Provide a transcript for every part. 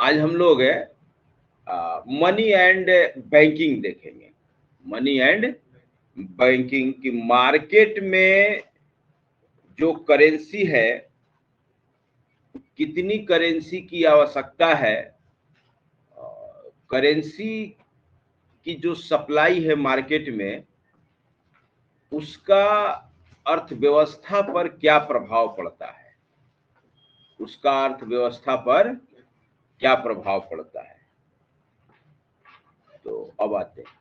आज हम लोग मनी एंड बैंकिंग देखेंगे। मनी एंड बैंकिंग की मार्केट में जो करेंसी है, कितनी करेंसी की आवश्यकता है, करेंसी की जो सप्लाई है मार्केट में, उसका अर्थव्यवस्था पर क्या प्रभाव पड़ता है, उसका अर्थव्यवस्था पर क्या प्रभाव पड़ता है। तो अब आते हैं,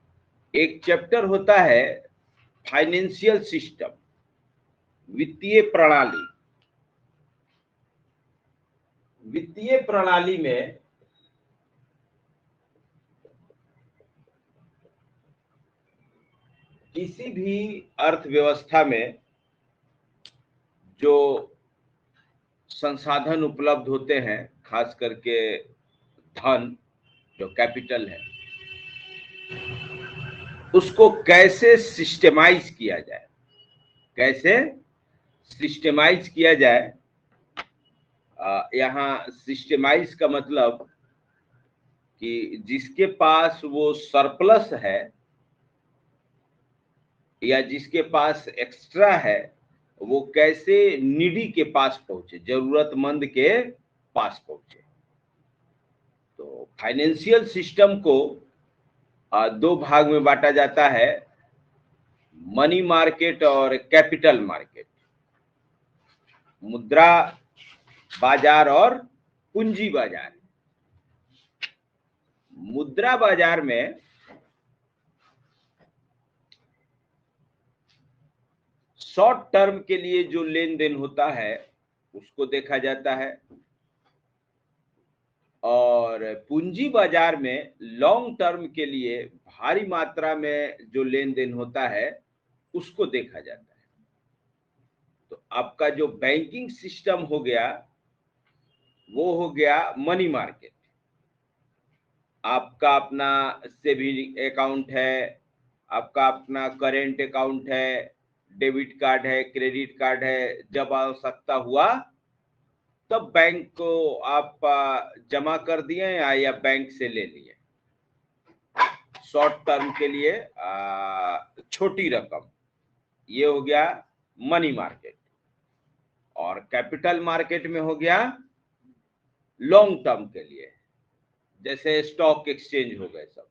एक चैप्टर होता है फाइनेंशियल सिस्टम, वित्तीय प्रणाली। वित्तीय प्रणाली में किसी भी अर्थव्यवस्था में जो संसाधन उपलब्ध होते हैं, खास करके धन, जो कैपिटल है, उसको कैसे सिस्टमाइज किया जाए, कैसे सिस्टमाइज किया जाए। यहाँ सिस्टमाइज का मतलब कि जिसके पास वो सरप्लस है या जिसके पास एक्स्ट्रा है, वो कैसे नीडी के पास पहुंचे, जरूरतमंद के पास पहुंचे। तो फाइनेंशियल सिस्टम को दो भाग में बांटा जाता है, मनी मार्केट और कैपिटल मार्केट, मुद्रा बाजार और पूंजी बाजार। मुद्रा बाजार में शॉर्ट टर्म के लिए जो लेन देन होता है उसको देखा जाता है, और पूंजी बाजार में लॉन्ग टर्म के लिए भारी मात्रा में जो लेन देन होता है उसको देखा जाता है। तो आपका जो बैंकिंग सिस्टम हो गया वो हो गया मनी मार्केट। आपका अपना सेविंग अकाउंट है, आपका अपना करेंट अकाउंट है, डेबिट कार्ड है, क्रेडिट कार्ड है, जब आवश्यकता हुआ तब बैंक को आप जमा कर दिए या बैंक से ले लिए। शॉर्ट टर्म के लिए छोटी रकम, ये हो गया मनी मार्केट। और कैपिटल मार्केट में हो गया लॉन्ग टर्म के लिए, जैसे स्टॉक एक्सचेंज हो गए सब।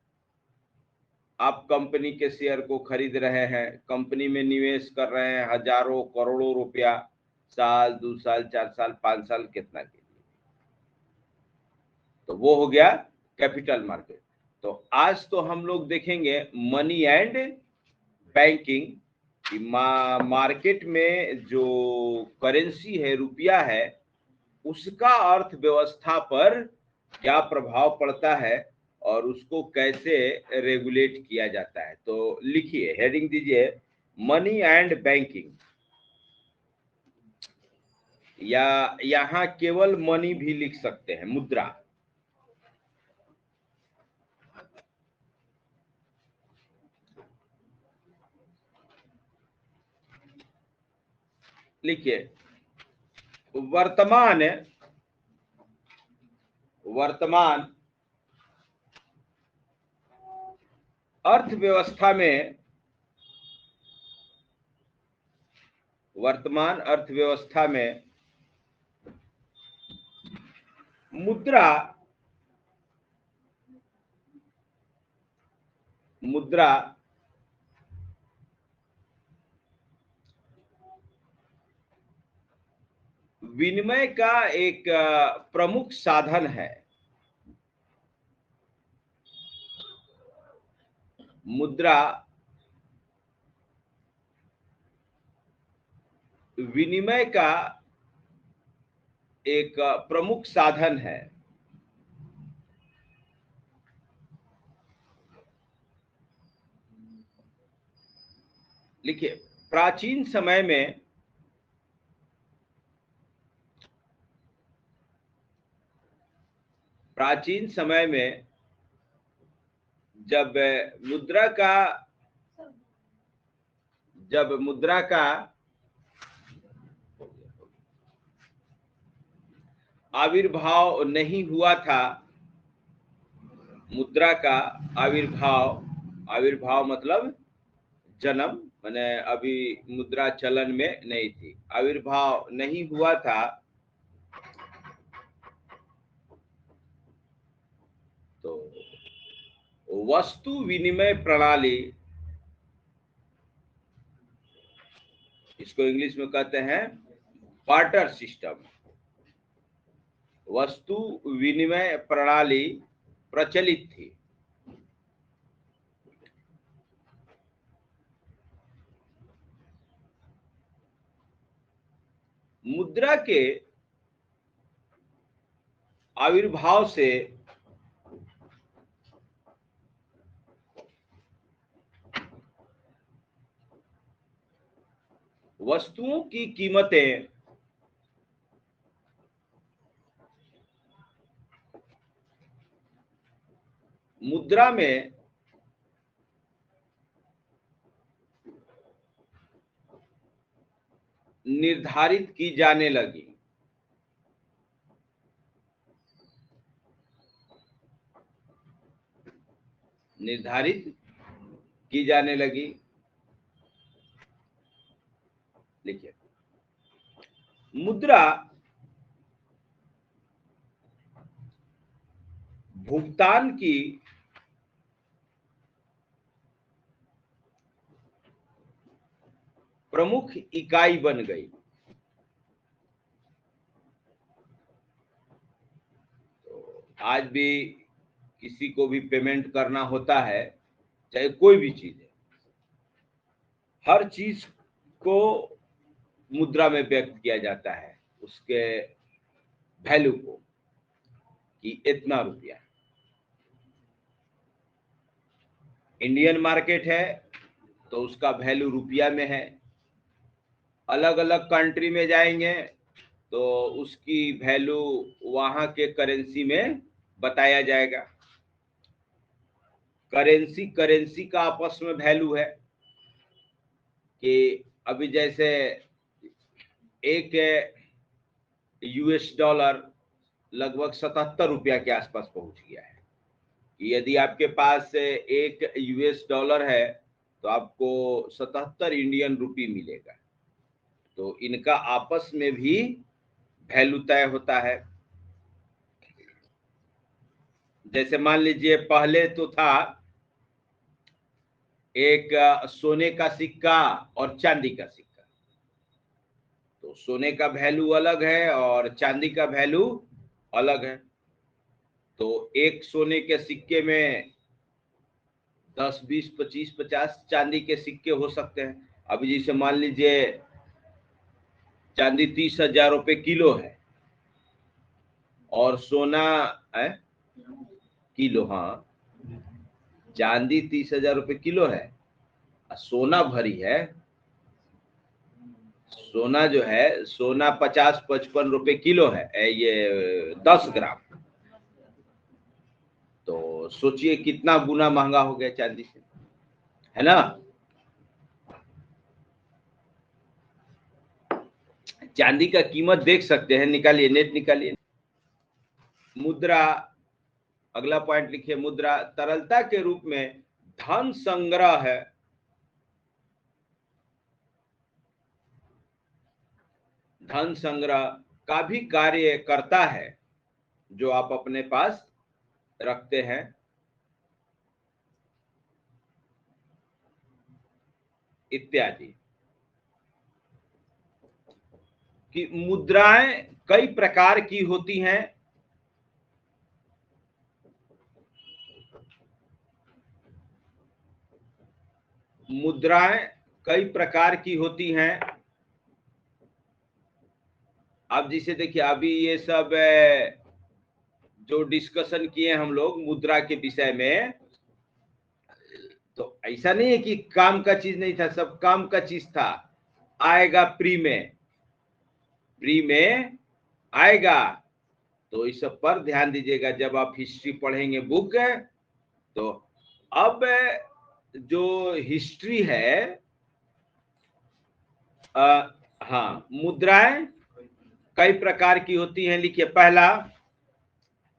आप कंपनी के शेयर को खरीद रहे हैं, कंपनी में निवेश कर रहे हैं हजारों करोड़ों रुपया, साल 2 साल 4 साल 5 साल कितना के लिए, तो वो हो गया कैपिटल मार्केट। तो आज तो हम लोग देखेंगे मनी एंड बैंकिंग, मार्केट में जो करेंसी है, रुपया है, उसका अर्थव्यवस्था पर क्या प्रभाव पड़ता है और उसको कैसे रेगुलेट किया जाता है। तो लिखिए, हेडिंग दीजिए मनी एंड बैंकिंग, या यहां केवल मनी भी लिख सकते हैं, मुद्रा। लिखिए, वर्तमान अर्थव्यवस्था में, वर्तमान अर्थव्यवस्था में मुद्रा विनिमय का एक प्रमुख साधन है। मुद्रा विनिमय का एक प्रमुख साधन है। लिखिए, प्राचीन समय में जब मुद्रा का आविर्भाव नहीं हुआ था, मुद्रा का आविर्भाव, आविर्भाव मतलब जन्म, माने अभी मुद्रा चलन में नहीं थी, आविर्भाव नहीं हुआ था, तो वस्तु विनिमय प्रणाली, इसको इंग्लिश में कहते हैं बार्टर सिस्टम, वस्तु विनिमय प्रणाली प्रचलित थी। मुद्रा के आविर्भाव से वस्तुओं की कीमतें मुद्रा में निर्धारित की जाने लगी। निर्धारित की जाने लगी। लिखिए, मुद्रा भुगतान की प्रमुख इकाई बन गई। तो आज भी किसी को भी पेमेंट करना होता है, चाहे कोई भी चीज है, हर चीज को मुद्रा में व्यक्त किया जाता है, उसके वैल्यू को, कि इतना रुपया। इंडियन मार्केट है तो उसका वैल्यू रुपया में है, अलग अलग कंट्री में जाएंगे तो उसकी वैल्यू वहां के करेंसी में बताया जाएगा। करेंसी करेंसी का आपस में वैल्यू है, कि अभी जैसे एक यूएस डॉलर लगभग 77 रुपया के आसपास पहुंच गया है। यदि आपके पास एक यूएस डॉलर है तो आपको 77 इंडियन रुपी मिलेगा। तो इनका आपस में भी वैल्यू तय होता है। जैसे मान लीजिए पहले तो था एक सोने का सिक्का और चांदी का सिक्का, तो सोने का वैल्यू अलग है और चांदी का वैल्यू अलग है। तो एक सोने के सिक्के में 10, 20, 25, 50 चांदी के सिक्के हो सकते हैं। अभी जैसे मान लीजिए चांदी 30,000 रुपए किलो है और सोना है किलो, हाँ, चांदी 30,000 रुपए किलो है, सोना भरी है, सोना जो है सोना 50-55 रुपए किलो है, ये 10 ग्राम। तो सोचिए कितना गुना महंगा हो गया चांदी से, है ना। चांदी का कीमत देख सकते हैं, निकालिए, नेट निकालिए। मुद्रा, अगला पॉइंट लिखिए, मुद्रा तरलता के रूप में धन संग्रह है। धन संग्रह का भी कार्य करता है, जो आप अपने पास रखते हैं। इत्यादि कि मुद्राएं कई प्रकार की होती हैं। मुद्राएं कई प्रकार की होती हैं। अब जिसे देखिए, अभी ये सब जो डिस्कशन किए हम लोग मुद्रा के विषय में, तो ऐसा नहीं है कि काम का चीज नहीं था, सब काम का चीज था। आएगा प्री में, प्री में आएगा, तो इस सब पर ध्यान दीजिएगा जब आप हिस्ट्री पढ़ेंगे बुक। तो अब जो हिस्ट्री है, हाँ, मुद्राएं कई प्रकार की होती हैं। लिखिए, पहला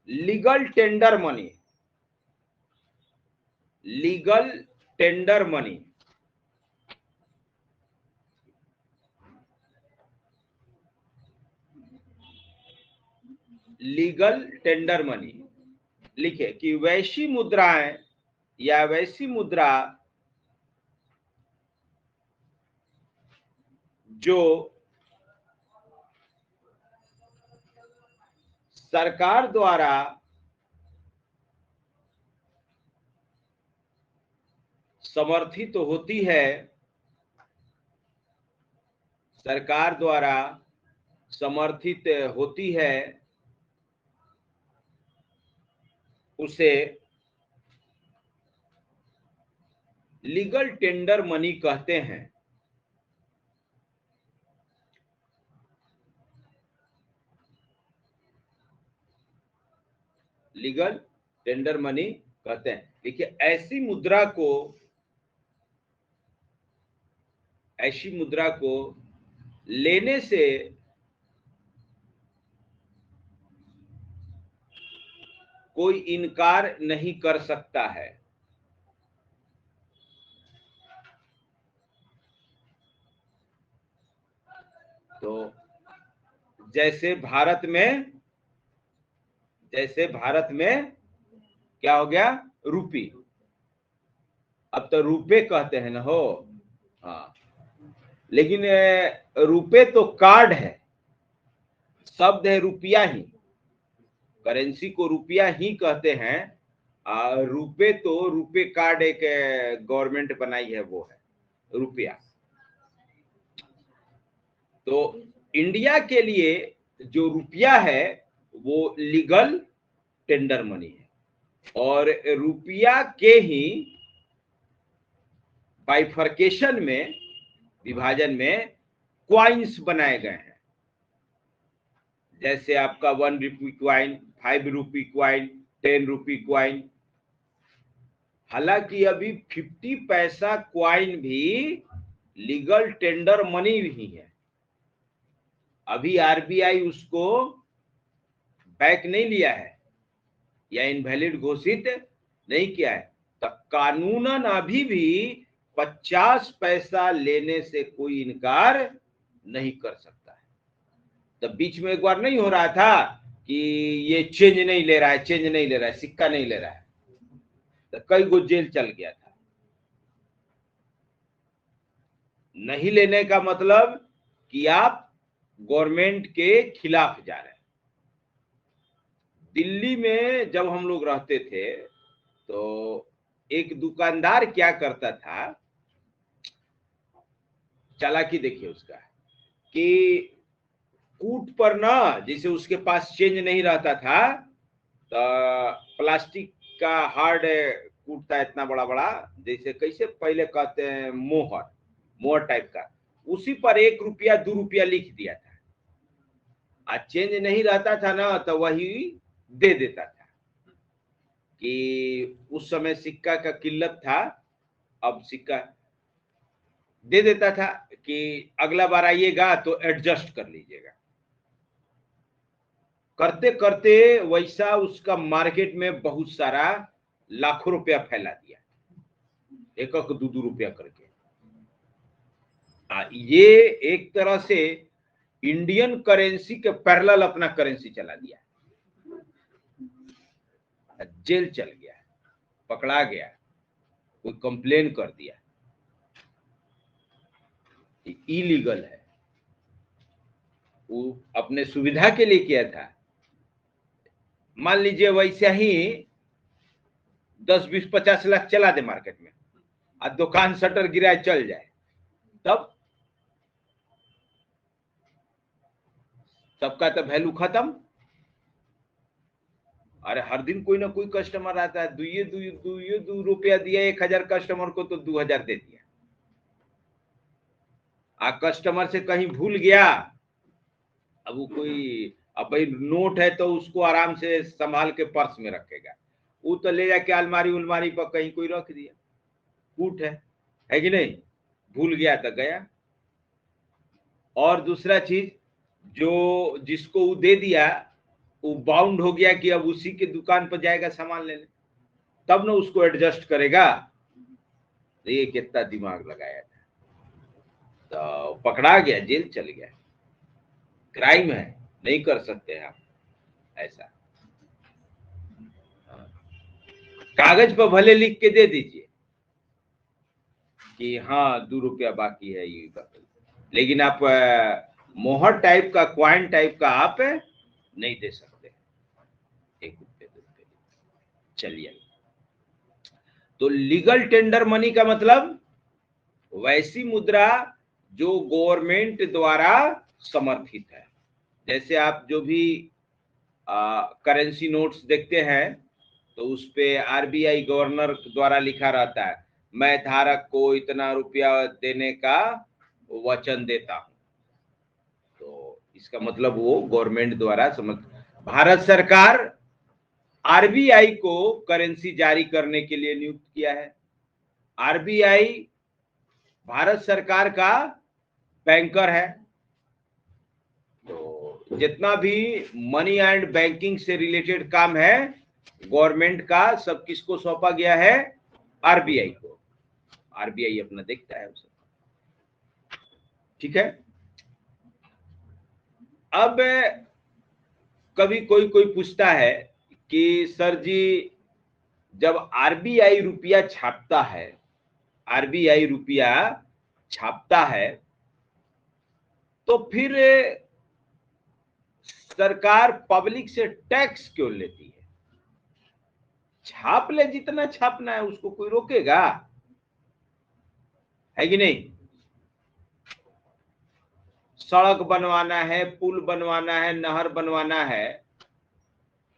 legal tender money. Legal tender money, legal tender money लिखे कि वैसी मुद्राएं या वैसी मुद्रा जो सरकार द्वारा समर्थित होती है, सरकार द्वारा समर्थित होती है, उसे लीगल टेंडर मनी कहते हैं। लीगल टेंडर मनी कहते हैं। देखिए ऐसी मुद्रा को लेने से कोई इनकार नहीं कर सकता है। तो जैसे भारत में क्या हो गया, रूपी, अब तो रुपए कहते हैं ना हो। हाँ, लेकिन रुपए तो कार्ड है, शब्द है रुपया ही, करेंसी को रुपया ही कहते हैं। रुपए तो रुपए कार्ड एक गवर्नमेंट बनाई है, वो है रुपया। तो इंडिया के लिए जो रुपया है वो लीगल टेंडर मनी है, और रुपया के ही बाइफर्केशन में, विभाजन में क्वाइंस बनाए गए हैं। जैसे आपका 1 रुपी क्वाइन, 5 रुपी क्वाइन, 10 रुपी क्वाइन। हालांकि अभी 50 पैसा क्वाइन भी लीगल टेंडर मनी ही है। अभी आरबीआई उसको बैक नहीं लिया है या इनवैलिड घोषित नहीं किया है। तो कानूनन अभी भी 50 पैसा लेने से कोई इनकार नहीं कर सकता है। तो बीच में एक बार नहीं हो रहा था कि ये चेंज नहीं ले रहा है, सिक्का नहीं ले रहा है, तो कई गो जेल चल गया था। नहीं लेने का मतलब कि आप गवर्नमेंट के खिलाफ जा रहे हैं। दिल्ली में जब हम लोग रहते थे तो एक दुकानदार क्या करता था, चालाकी देखिए उसका, कि कूट पर ना, जैसे उसके पास चेंज नहीं रहता था तो प्लास्टिक का हार्ड कूट था, इतना बड़ा बड़ा, जैसे कैसे पहले कहते हैं मोहर टाइप का, उसी पर 1 रुपया 2 रुपया लिख दिया था। आज चेंज नहीं रहता था ना तो वही दे देता था, कि उस समय सिक्का का किल्लत था, अब सिक्का दे देता था कि अगला बार आइएगा तो एडजस्ट कर लीजिएगा। करते करते वैसा उसका मार्केट में बहुत सारा लाखों रुपया फैला दिया, 1-2 रुपया करके। ये एक तरह से इंडियन करेंसी के पैरेलल अपना करेंसी चला दिया, जेल चल गया, पकड़ा गया, कोई कंप्लेन कर दिया, इलीगल है। वो अपने सुविधा के लिए किया था। मान लीजिए वैसे ही 10, 20, 50 लाख चला दे मार्केट में, और दुकान शटर गिराए चल जाए, तब सबका तो वैल्यू खत्म। अरे हर दिन कोई ना कोई कस्टमर आता है, दो रुपया दिया 1000 कस्टमर को तो 2000 दे दिया। कस्टमर से कहीं भूल गया, अब वो कोई, अब भाई नोट है तो उसको आराम से संभाल के पर्स में रखेगा, वो तो ले जाके अलमारी उलमारी पर कहीं कोई रख दिया, कूट है कि नहीं, भूल गया तो गया। और दूसरा चीज, जो जिसको वो दे दिया वो बाउंड हो गया कि अब उसी के दुकान पर जाएगा सामान लेने, तब ना उसको एडजस्ट करेगा। तो ये कितना दिमाग लगाया था, तो पकड़ा गया, जेल चल गया। क्राइम है, नहीं कर सकते आप ऐसा। कागज पर भले लिख के दे दीजिए कि हाँ 2 रुपया बाकी है ये कर, लेकिन आप मोहर टाइप का, क्वाइन टाइप का आप नहीं दे सकते 1 रुपये 2 रुपये। चलिए, तो लीगल टेंडर मनी का मतलब वैसी मुद्रा जो गवर्नमेंट द्वारा समर्थित है। जैसे आप जो भी करेंसी नोट्स देखते हैं तो उस पे आरबीआई गवर्नर द्वारा लिखा रहता है, मैं धारक को इतना रुपया देने का वचन देता हूं। तो इसका मतलब वो गवर्नमेंट द्वारा भारत सरकार आरबीआई को करेंसी जारी करने के लिए नियुक्त किया है। आरबीआई भारत सरकार का बैंकर है। तो जितना भी मनी एंड बैंकिंग से रिलेटेड काम है गवर्नमेंट का, सब किसको सौंपा गया है? आरबीआई को। आरबीआई अपना देखता है उसे। ठीक है। अब कभी कोई कोई पूछता है कि सर जी, जब आरबीआई रुपया छापता है, आरबीआई रुपया छापता है, तो फिर सरकार पब्लिक से टैक्स क्यों लेती है? छाप ले, जितना छापना है, उसको कोई रोकेगा? है कि नहीं? सड़क बनवाना है, पुल बनवाना है, नहर बनवाना है,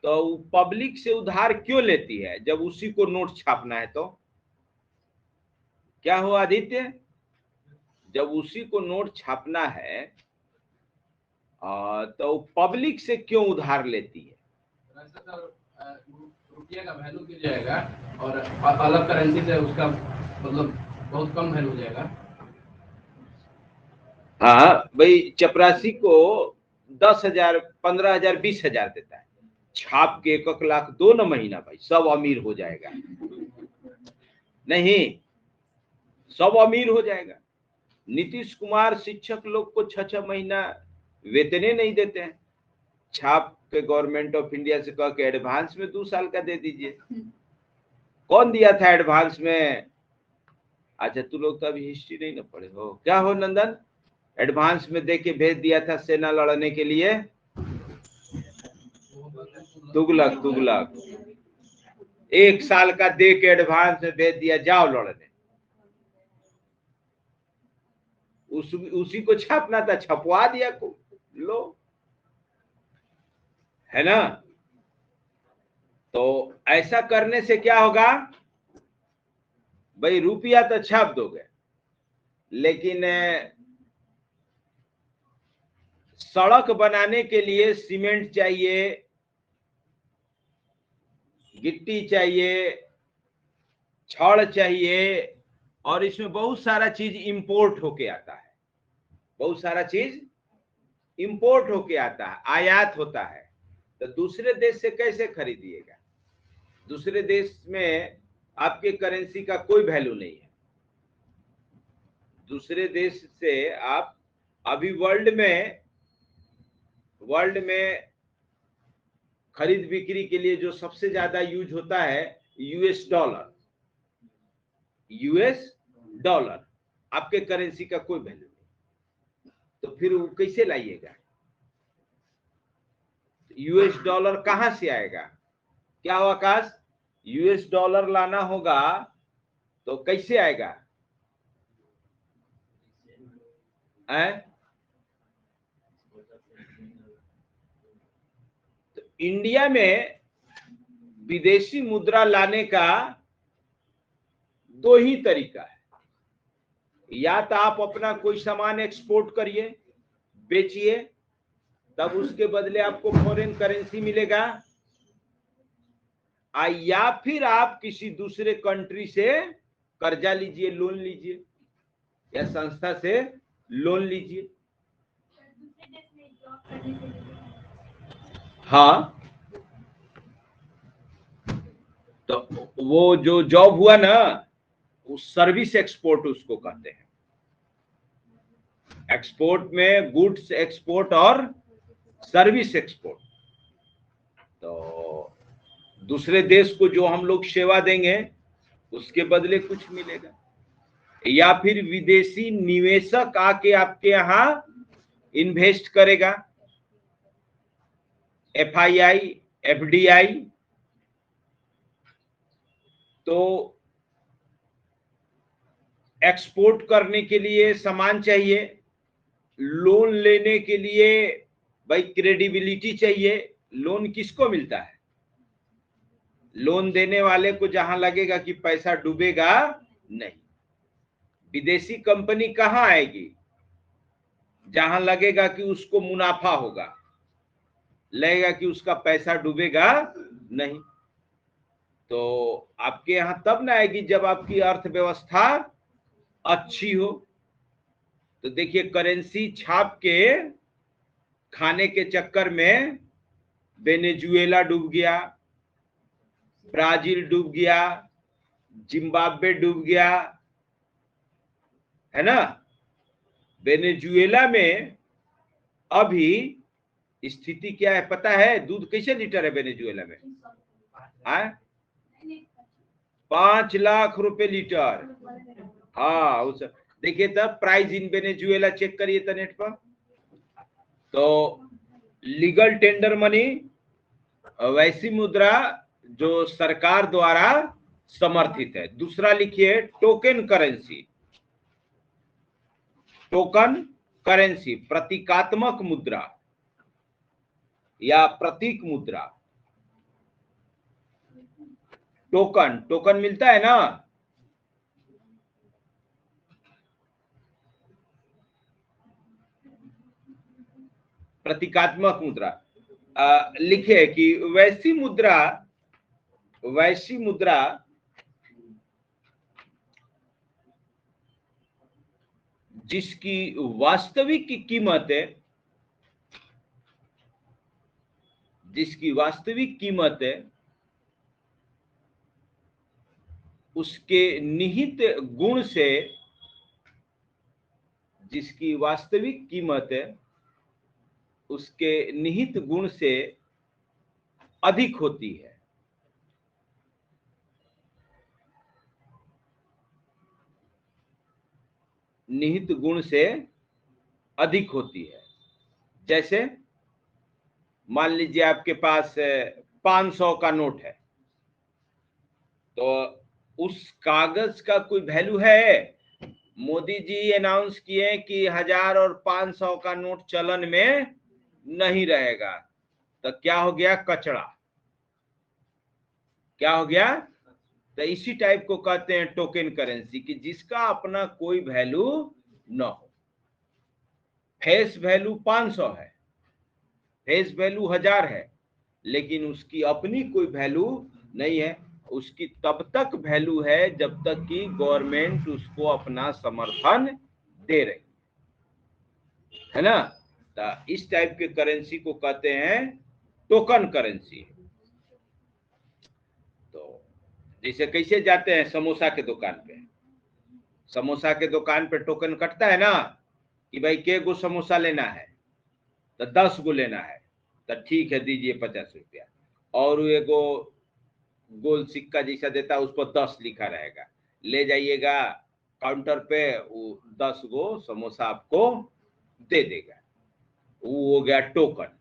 तो पब्लिक से उधार क्यों लेती है जब उसी को नोट छापना है? तो क्या हो आदित्य, जब उसी को नोट छापना है तो पब्लिक से क्यों उधार लेती है? रुपये का वैल्यू गिर जाएगा और अलग करेंसी से उसका मतलब बहुत कम वैल्यू हो जाएगा। हाँ भाई, चपरासी को 10,000, 15,000, 20,000 देता है, छाप के 1 लाख दो न महीना, भाई सब अमीर हो जाएगा? नहीं, सब अमीर हो जाएगा। नीतीश कुमार शिक्षक लोग को 6-6 महीना वेतने नहीं देते हैं, छाप के गवर्नमेंट ऑफ इंडिया से कह के एडवांस में 2 साल का दे दीजिए। कौन दिया था एडवांस में? अच्छा, तू लोग तो अभी हिस्ट्री नहीं ना पढ़े हो क्या हो नंदन? एडवांस में दे के भेज दिया था सेना लड़ने के लिए। तुगलक, तुगलक 1 साल का दे के एडवांस में भेज दिया, जाओ लड़ने। उसी को छापना था, छपवा दिया को लो, है ना? तो ऐसा करने से क्या होगा भाई? रुपया तो छाप दोगे, लेकिन सड़क बनाने के लिए सीमेंट चाहिए, गिट्टी चाहिए, छड़ चाहिए, और इसमें बहुत सारा चीज इंपोर्ट होके आता है, बहुत सारा चीज इंपोर्ट होके आता है, आयात होता है। तो दूसरे देश से कैसे खरीदिएगा? दूसरे देश में आपके करेंसी का कोई वैल्यू नहीं है। दूसरे देश से आप अभी वर्ल्ड में खरीद बिक्री के लिए जो सबसे ज्यादा यूज होता है यूएस डॉलर। यूएस डॉलर, आपके करेंसी का कोई वैल्यू नहीं, तो फिर वो कैसे लाइएगा? यूएस डॉलर कहां से आएगा? क्या हो आकाश, यूएस डॉलर लाना होगा तो कैसे आएगा? तो इंडिया में विदेशी मुद्रा लाने का 2 ही तरीका है। या तो आप अपना कोई सामान एक्सपोर्ट करिए, बेचिए, तब उसके बदले आपको फॉरेन करेंसी मिलेगा, या फिर आप किसी दूसरे कंट्री से कर्जा लीजिए, लोन लीजिए, या संस्था से लोन लीजिए। हाँ, तो वो जो जॉब हुआ ना, उस सर्विस एक्सपोर्ट उसको कहते हैं। एक्सपोर्ट में गुड्स एक्सपोर्ट और सर्विस एक्सपोर्ट। तो दूसरे देश को जो हम लोग सेवा देंगे उसके बदले कुछ मिलेगा, या फिर विदेशी निवेशक आके आपके यहाँ इन्वेस्ट करेगा, FII, FDI। तो एक्सपोर्ट करने के लिए सामान चाहिए, लोन लेने के लिए भाई क्रेडिबिलिटी चाहिए। लोन किसको मिलता है? लोन देने वाले को जहां लगेगा कि पैसा डूबेगा नहीं। विदेशी कंपनी कहां आएगी? जहां लगेगा कि उसको मुनाफा होगा, लगेगा कि उसका पैसा डूबेगा नहीं। तो आपके यहां तब ना आएगी जब आपकी अर्थव्यवस्था अच्छी हो। तो देखिए, करेंसी छाप के खाने के चक्कर में वेनेजुएला डूब गया, ब्राजील डूब गया, जिम्बाब्वे डूब गया, है ना। वेनेजुएला में अभी स्थिति क्या है पता है? दूध कैसे लीटर है वेनेजुएला में? 5 लाख रुपए लीटर। हाँ, उस देखिए तब प्राइस इन वेनेजुएला चेक करिए था नेट पर। तो लीगल टेंडर मनी, वैसी मुद्रा जो सरकार द्वारा समर्थित है। दूसरा लिखिए टोकन करेंसी। टोकन करेंसी प्रतीकात्मक मुद्रा या प्रतीक मुद्रा। टोकन, टोकन मिलता है ना, प्रतीकात्मक मुद्रा। लिखे कि वैसी मुद्रा, वैसी मुद्रा जिसकी वास्तविक कीमत है, जिसकी वास्तविक कीमत है उसके निहित गुण से, जिसकी वास्तविक कीमत है उसके निहित गुण से अधिक होती है। निहित गुण से अधिक होती है। जैसे मान लीजिए आपके पास 500 का नोट है, तो उस कागज का कोई वैल्यू है? मोदी जी अनाउंस किए कि 1000 और 500 का नोट चलन में नहीं रहेगा, तो क्या हो गया? कचरा। क्या हो गया? तो इसी टाइप को कहते हैं टोकन करेंसी, कि जिसका अपना कोई वैल्यू न हो। फेस वैल्यू 500 है, फेस वैल्यू 1000 है, लेकिन उसकी अपनी कोई वैल्यू नहीं है। उसकी तब तक वैल्यू है जब तक कि गवर्नमेंट उसको अपना समर्थन दे रही है ना। तो इस टाइप के करेंसी को कहते हैं टोकन करेंसी। तो जैसे कैसे जाते हैं समोसा के दुकान पे, समोसा के दुकान पे टोकन कटता है ना, कि भाई के गो समोसा लेना है, तो 10 गो लेना है, तो ठीक है दीजिए 50 रुपया। और वो एगो गोल सिक्का जैसा देता है, उस पर 10 लिखा रहेगा, ले जाइएगा काउंटर पे, वो 10 गो समोसा आपको दे देगा। वो हो गया टोकन।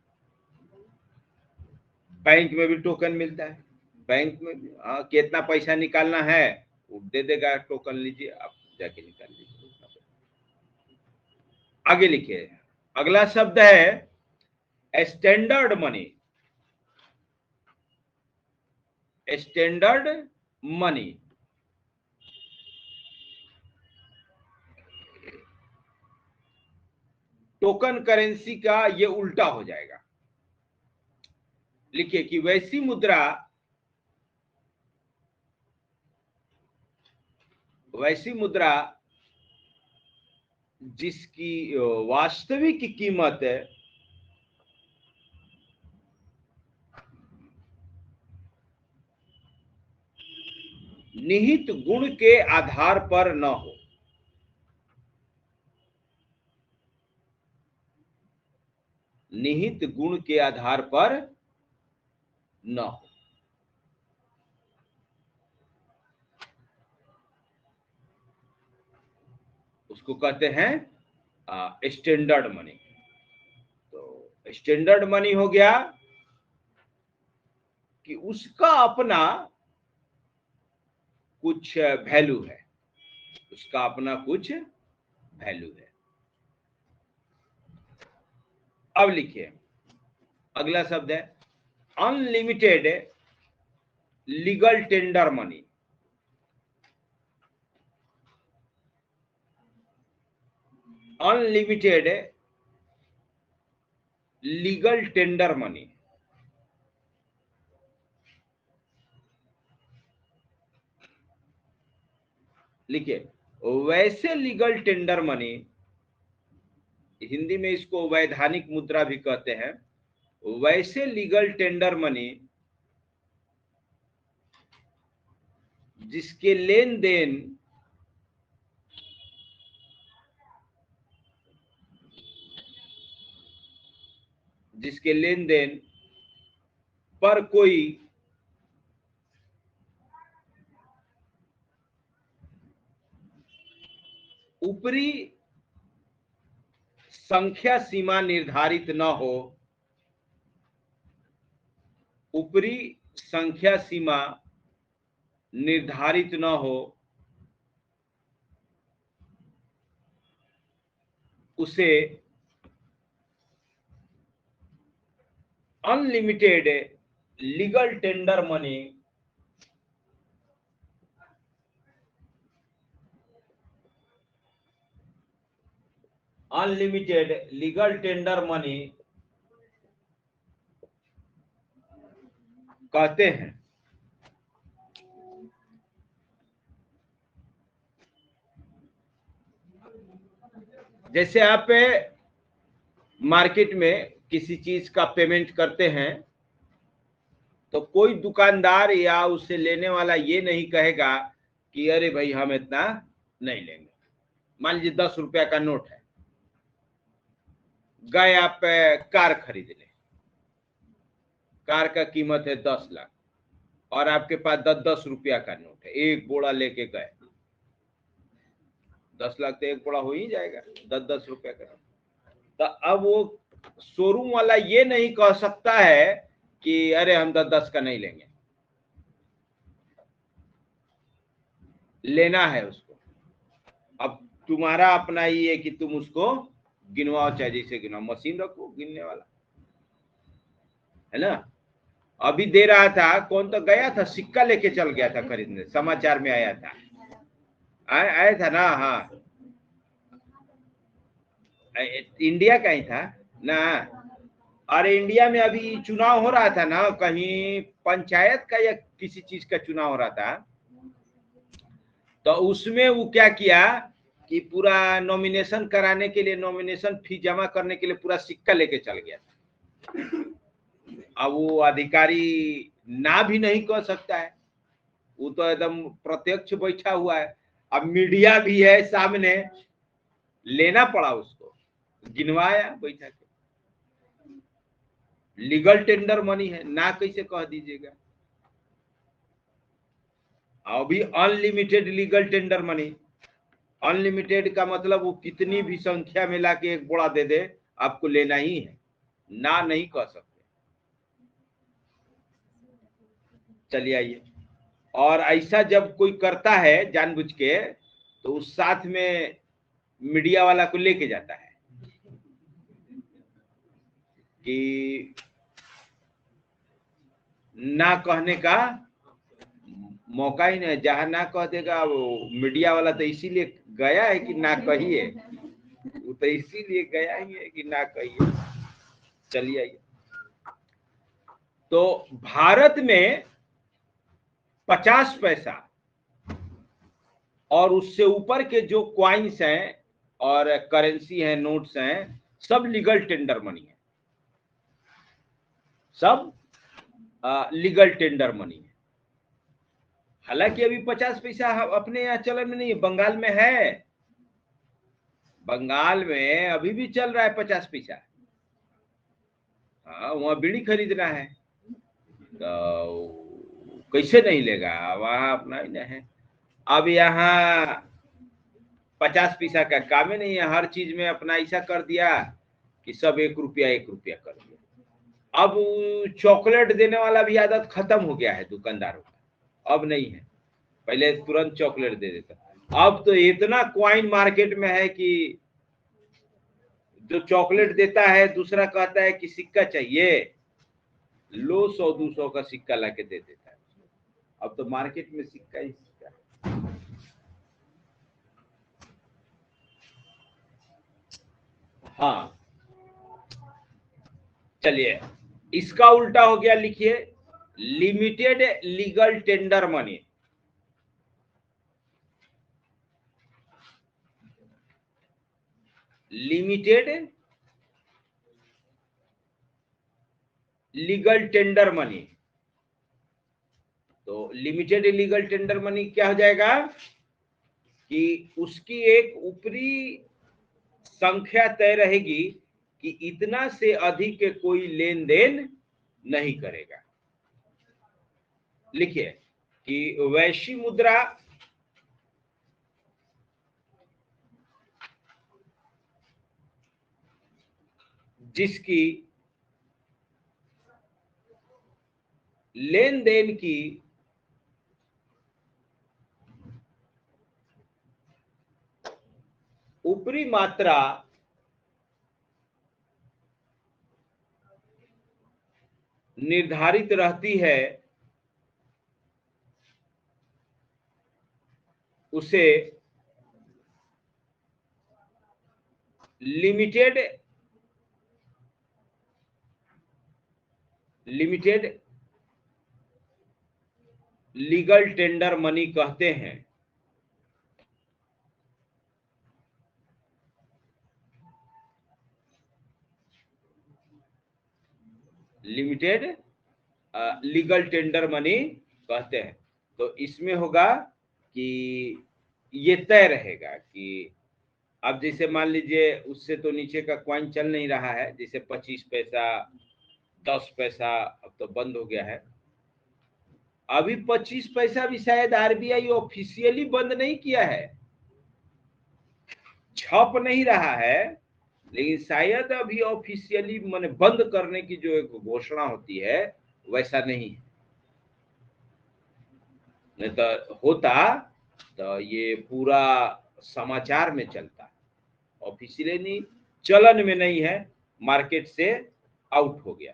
बैंक में भी टोकन मिलता है, बैंक में भी कितना पैसा निकालना है वो दे देगा, टोकन लीजिए आप जाके निकाल लीजिए। आगे लिखिए, अगला शब्द है standard money. Standard money, token currency का ये उल्टा हो जाएगा। लिखिए कि वैसी मुद्रा, वैसी मुद्रा जिसकी वास्तविक कीमत है निहित गुण के आधार पर न हो। निहित गुण के आधार पर न हो। उसको कहते हैं स्टैंडर्ड मनी। तो स्टैंडर्ड मनी हो गया कि उसका अपना कुछ वैल्यू है, उसका अपना कुछ वैल्यू है। अब लिखिए, अगला शब्द है unlimited legal tender money. Unlimited legal tender money. लिखिए, वैसे लीगल टेंडर मनी, हिंदी में इसको वैधानिक मुद्रा भी कहते हैं। वैसे लीगल टेंडर मनी जिसके लेन देन पर कोई ऊपरी संख्या सीमा निर्धारित न हो, ऊपरी संख्या सीमा निर्धारित न हो, उसे unlimited legal tender money unlimited legal tender money कहते हैं। जैसे आप मार्केट में किसी चीज का पेमेंट करते हैं तो कोई दुकानदार या उससे लेने वाला ये नहीं कहेगा कि अरे भाई हम इतना नहीं लेंगे। मान लीजिए 10 रुपया का नोट है, गए आप कार खरीदने, कार का कीमत है 10 लाख और आपके पास 10-10 रुपया का नोट है, एक बोड़ा लेके गए, 10 लाख तो एक बोड़ा हो ही जाएगा 10-10 रुपया का। तो अब वो शोरूम वाला ये नहीं कह सकता है कि अरे हम 10-10 का नहीं लेंगे, लेना है उसको। अब तुम्हारा अपना ही है कि तुम उसको गिनवाओ, चाहे जैसे गिनवाओ, मशीन रखो गिनने वाला, है ना। अभी दे रहा था, कौन तो गया था सिक्का लेके चल गया था खरीदने, समाचार में आया था, आया था ना। हाँ, इंडिया का ही था ना। अरे इंडिया में अभी चुनाव हो रहा था ना, कहीं पंचायत का या किसी चीज का चुनाव हो रहा था, तो उसमें वो क्या किया कि पूरा नॉमिनेशन कराने के लिए, नॉमिनेशन फी जमा करने के लिए पूरा सिक्का लेके चल गया था। अब वो अधिकारी ना भी नहीं कह सकता है, वो तो एकदम प्रत्यक्ष बैठा हुआ है। अब मीडिया भी है सामने, लेना पड़ा उसको, गिनवाया बैठा के। लीगल टेंडर मनी है, ना कैसे कह दीजिएगा। अभी unlimited legal tender money, unlimited का मतलब वो कितनी भी संख्या में लाके एक बोड़ा दे दे, आपको लेना ही है, ना नहीं कह सकते। चलिए आइए, और ऐसा जब कोई करता है जानबूझ के, तो उस साथ में मीडिया वाला को लेके जाता है कि ना कहने का मौका ही नहीं, जहां ना कह देगा वो मीडिया वाला, तो इसीलिए गया है कि ना कहिए, वो तो इसीलिए गया ही है कि ना कहिए। चलिए आइए, तो भारत में 50 पैसा और उससे ऊपर के जो क्वाइंस हैं और करेंसी हैं, नोट्स हैं, सब लीगल टेंडर मनी है, सब लीगल टेंडर मनी है। हालांकि अभी 50 पैसा अपने यहाँ चलन में नहीं है, बंगाल में है। बंगाल में अभी भी चल रहा है 50 पैसा। हाँ, वहां बीड़ी खरीदना है तो कैसे नहीं लेगा, वहां अपना ही है। अब यहाँ 50 पैसा का काम ही नहीं है, हर चीज में अपना ऐसा कर दिया कि सब 1 रुपया कर दिया। अब चॉकलेट देने वाला भी आदत खत्म हो गया है दुकानदारों का, अब नहीं है। पहले तुरंत चॉकलेट दे देता, अब तो इतना क्वाइन मार्केट में है कि जो चॉकलेट देता है दूसरा कहता है कि सिक्का चाहिए, लो 100-200 का सिक्का लाके दे देता है। अब तो मार्केट में सिक्का ही सिक्का। हाँ चलिए, इसका उल्टा हो गया, लिखिए limited legal tender money. Limited legal tender money. तो लिमिटेड लीगल टेंडर मनी क्या हो जाएगा कि उसकी एक ऊपरी संख्या तय रहेगी कि इतना से अधिक कोई लेन देन नहीं करेगा। लिखिए कि वैश्वी मुद्रा जिसकी लेन देन की ऊपरी मात्रा निर्धारित रहती है उसे लिमिटेड लीगल टेंडर मनी कहते हैं। लिमिटेड लीगल टेंडर मनी कहते हैं। तो इसमें होगा कि ये तय रहेगा कि अब जैसे मान लीजिए उससे तो नीचे का कॉइन चल नहीं रहा है, जैसे 25 पैसा 10 पैसा अब तो बंद हो गया है। अभी 25 पैसा भी शायद आरबीआई ऑफिशियली बंद नहीं किया है, छप नहीं रहा है, लेकिन शायद अभी ऑफिशियली माने बंद करने की जो एक घोषणा होती है वैसा नहीं है। नहीं तो होता तो ये पूरा समाचार में चलता, ऑफिशियली नहीं, चलन में नहीं है, मार्केट से आउट हो गया।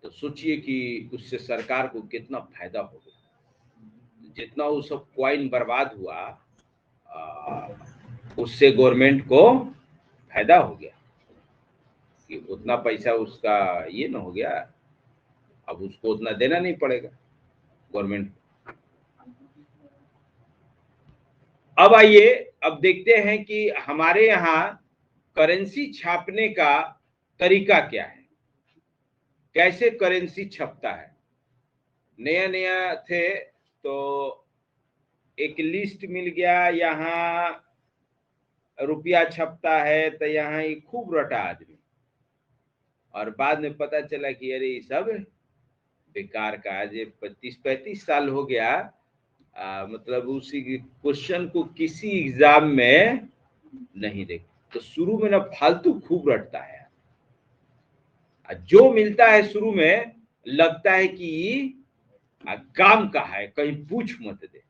तो सोचिए कि उससे सरकार को कितना फायदा हो गया। जितना वो सब क्वाइन बर्बाद हुआ उससे गवर्नमेंट को फायदा हो गया कि उतना पैसा उसका ये ना हो गया, अब उसको उतना देना नहीं पड़ेगा गवर्नमेंट को। अब आइए अब देखते हैं कि हमारे यहाँ करेंसी छापने का तरीका क्या है, कैसे करेंसी छपता है। नया नया थे तो एक लिस्ट मिल गया, यहाँ रुपया छपता है तो यहाँ ही खूब रटा आदमी, और बाद में पता चला कि अरे ये सब बेकार का। आज 35 साल हो गया, मतलब उसी क्वेश्चन को किसी एग्जाम में नहीं देख। तो शुरू में ना फालतू खूब रटता है, जो मिलता है शुरू में लगता है कि काम का है, कहीं पूछ मत दे।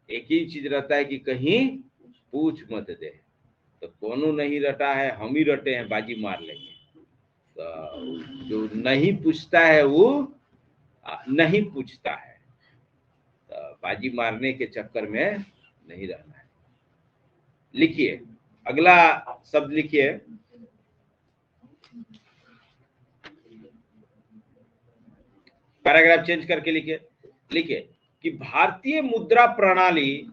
एक ही चीज रहता है कि कहीं पूछ मत दे। तो कोनो नहीं रटा है, हम ही रटे हैं, बाजी मार लेंगे। तो जो नहीं पूछता है वो नहीं पूछता है, तो बाजी मारने के चक्कर में नहीं रहना है। लिखिए अगला शब्द, लिखिए पैराग्राफ चेंज करके लिखिए। लिखिए कि भारतीय मुद्रा प्रणाली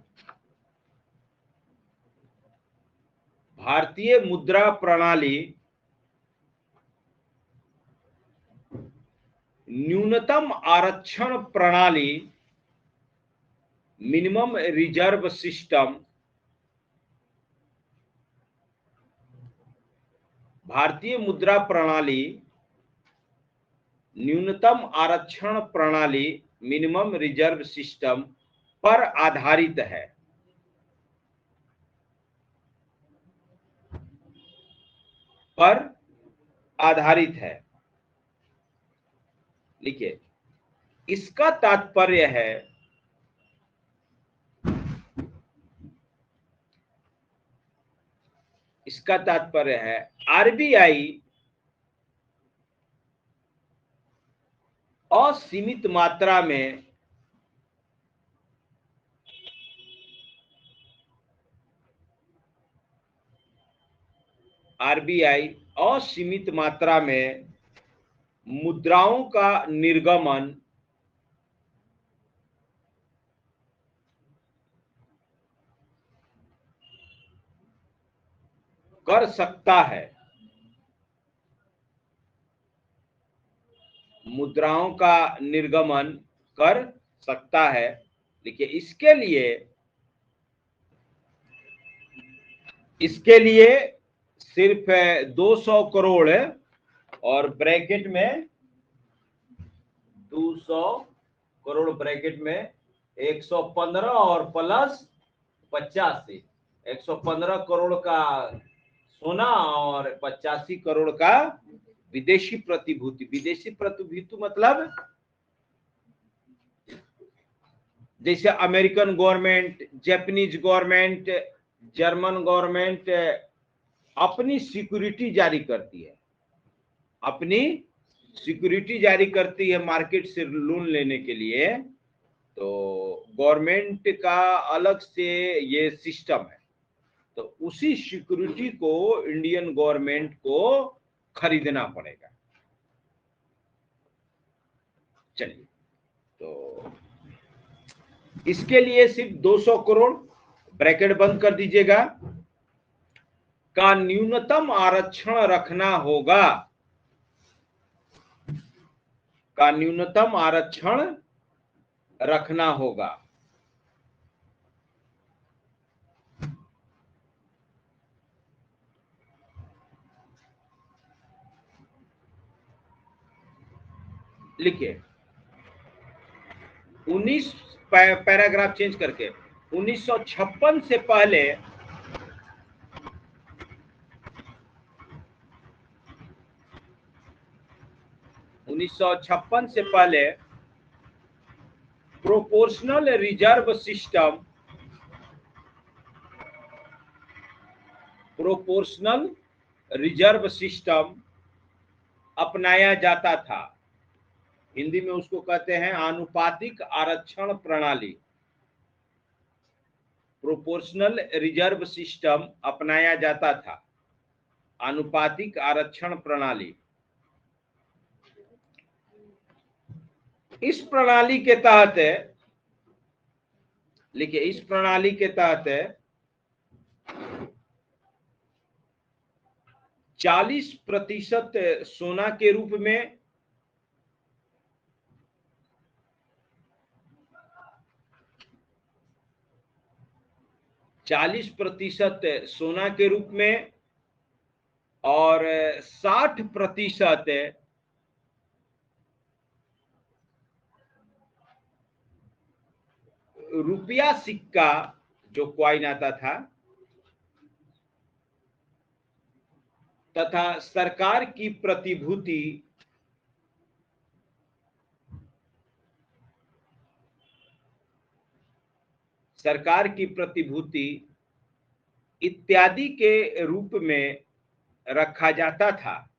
न्यूनतम आरक्षण प्रणाली, मिनिमम रिजर्व सिस्टम, भारतीय मुद्रा प्रणाली, न्यूनतम आरक्षण प्रणाली, मिनिमम रिजर्व सिस्टम पर आधारित है। पर आधारित है। लिखिए, इसका तात्पर्य है आरबीआई असीमित मात्रा में मुद्राओं का निर्गमन कर सकता है। मुद्राओं का निर्गमन कर सकता है। देखिए, इसके लिए सिर्फ 200 करोड़ और ब्रैकेट में 200 करोड़ ब्रैकेट में 115 और प्लस 85, 115 करोड़ का सोना और 85 करोड़ का विदेशी प्रतिभूति। विदेशी प्रतिभूति मतलब जैसे American government, Japanese government, German government अपनी सिक्योरिटी जारी करती है मार्केट से लोन लेने के लिए। तो गवर्नमेंट का अलग से ये सिस्टम है। तो उसी सिक्योरिटी को इंडियन गवर्नमेंट को खरीदना पड़ेगा। चलिए, तो इसके लिए सिर्फ 200 करोड़, ब्रैकेट बंद कर दीजिएगा, का न्यूनतम आरक्षण रखना होगा। लिखिए, 19 पैराग्राफ चेंज करके 1956 से पहले प्रोपोर्शनल रिजर्व सिस्टम अपनाया जाता था। हिंदी में उसको कहते हैं आनुपातिक आरक्षण प्रणाली। प्रोपोर्शनल रिजर्व सिस्टम अपनाया जाता था, आनुपातिक आरक्षण प्रणाली। इस प्रणाली के तहत, लिखिए, इस प्रणाली के तहत 40% सोना के रूप में, 40% सोना के रूप में और 60% रुपया सिक्का जो क्वाइन आता था, तथा सरकार की प्रतिभूति इत्यादि के रूप में रखा जाता था।